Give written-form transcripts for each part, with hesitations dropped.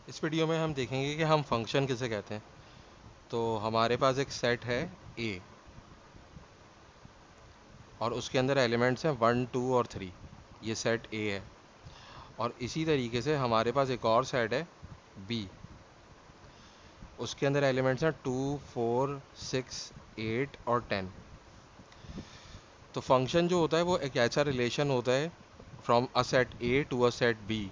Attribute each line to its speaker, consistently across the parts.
Speaker 1: इस वीडियो में हम देखेंगे कि हम फंक्शन किसे कहते हैं। तो हमारे पास एक सेट है ए और उसके अंदर एलिमेंट्स हैं 1 2 और 3। ये सेट ए है। और इसी तरीके से हमारे पास एक और सेट है बी, उसके अंदर एलिमेंट्स हैं 2 4 6 8 और 10। तो फंक्शन जो होता है वो एक ऐसा रिलेशन होता है from a set A to a set B,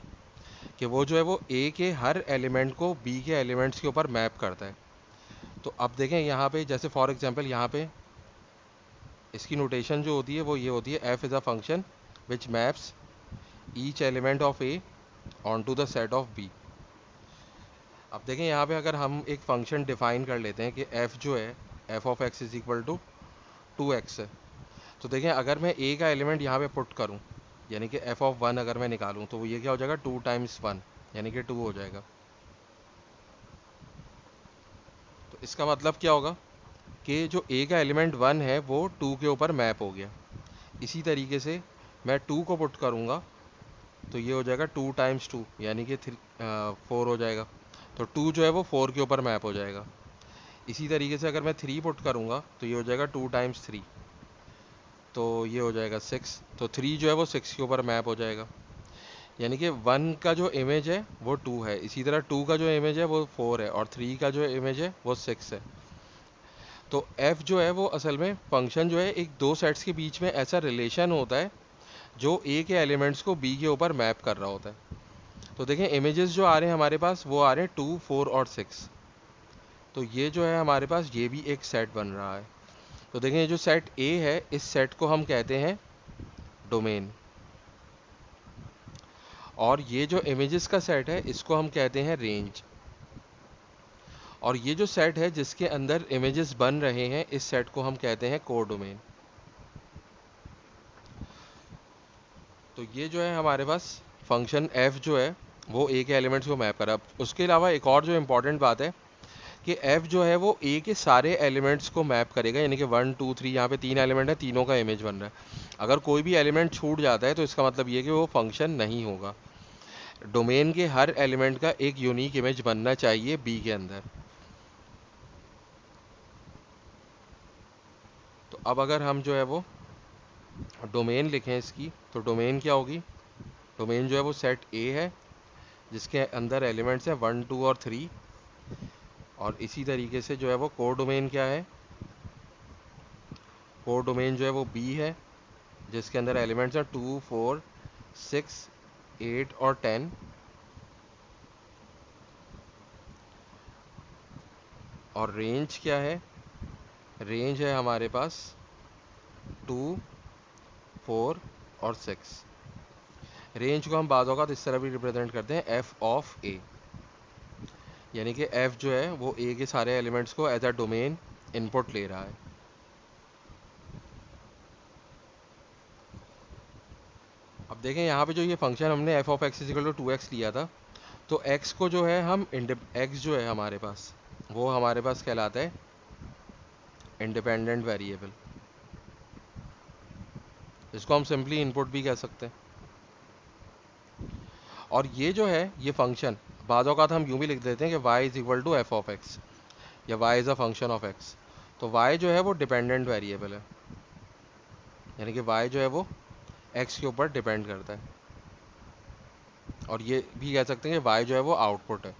Speaker 1: कि वो जो है वो ए के हर एलिमेंट को बी के एलिमेंट्स के ऊपर मैप करता है। तो अब देखें यहाँ पे, जैसे फॉर एग्जांपल यहाँ पे इसकी नोटेशन जो होती है वो ये होती है, F is a function which maps each element of A onto the set of B. अब देखें यहाँ पे अगर हम एक फंक्शन डिफाइन कर लेते हैं कि एफ जो है F of X is equal to 2x है। तो देखें अगर मैं ए का एलिमेंट यहाँ पे पुट करूँ, यानी कि एफ ऑफ 1 अगर मैं निकालूँ, तो वो ये क्या हो जाएगा, 2 टाइम्स 1 यानी कि 2 हो जाएगा। तो इसका मतलब क्या होगा कि जो ए का एलिमेंट 1 है वो 2 के ऊपर मैप हो गया। इसी तरीके से मैं 2 को पुट करूँगा तो ये हो जाएगा 2 टाइम्स 2 यानी कि 4 हो जाएगा। तो 2 जो है वो 4 के ऊपर मैप हो जाएगा। इसी तरीके से अगर मैं 3 पुट करूँगा तो ये हो जाएगा 2 टाइम्स 3, तो ये हो जाएगा 6। तो 3 जो है वो 6 के ऊपर मैप हो जाएगा। यानी कि 1 का जो इमेज है वो 2 है, इसी तरह 2 का जो इमेज है वो 4 है, और 3 का जो इमेज है वो 6 है। तो f जो है वो असल में फंक्शन जो है एक दो सेट्स के बीच में ऐसा रिलेशन होता है जो a के एलिमेंट्स को b के ऊपर मैप कर रहा होता है। तो देखें इमेजेस जो आ रहे हैं हमारे पास वो आ रहे हैं 2 4 और 6। तो ये जो है हमारे पास ये भी एक सेट बन रहा है। तो देखें ये जो सेट A है इस सेट को हम कहते हैं डोमेन, और ये जो इमेजेस का सेट है इसको हम कहते हैं रेंज। और ये जो सेट है जिसके अंदर इमेजेस बन रहे हैं इस सेट को हम कहते हैं कोडोमेन। तो ये जो है हमारे पास फंक्शन f जो है वो a के एलिमेंट्स को मैप कर रहा है। उसके अलावा एक और जो इम्पोर्टेंट बात है कि f जो है वो a के सारे एलिमेंट्स को मैप करेगा, यानी कि 1 2 3 यहाँ पे 3 एलिमेंट है, तीनों का इमेज बन रहा है। अगर कोई भी एलिमेंट छूट जाता है तो इसका मतलब ये कि वो फंक्शन नहीं होगा। डोमेन के हर एलिमेंट का एक यूनिक इमेज बनना चाहिए b के अंदर। तो अब अगर हम जो है वो डोमेन लिखें इसकी, तो डोमेन क्या होगी, डोमेन जो है वो सेट A है जिसके अंदर एलिमेंट्स हैं 1 2 और 3। और इसी तरीके से जो है वो कोर डोमेन क्या है, कोर डोमेन जो है वो B है जिसके अंदर एलिमेंट्स हैं 2 4 6 8 और 10। और रेंज क्या है, रेंज है हमारे पास 2 4 और 6। रेंज को हम बाद औक़ात इस तरह भी रिप्रेजेंट करते हैं एफ ऑफ ए, यानी कि एफ जो है वो ए के सारे एलिमेंट्स को एज अ डोमेन इनपुट ले रहा है। अब देखें यहाँ पे जो ये फंक्शन हमने F of X is equal to 2x लिया था, तो x को जो है हम x जो है हमारे पास वो हमारे पास कहलाता है इंडिपेंडेंट वेरिएबल। इसको हम सिंपली इनपुट भी कह सकते हैं। और ये जो है ये फंक्शन बाद औक़ात हम यूँ भी लिख देते हैं कि y is equal to F of X, या y is a function of x। तो y जो है वो डिपेंडेंट वेरिएबल है, यानी कि y जो है वो x के ऊपर डिपेंड करता है। और ये भी कह सकते हैं कि y जो है वो आउटपुट है।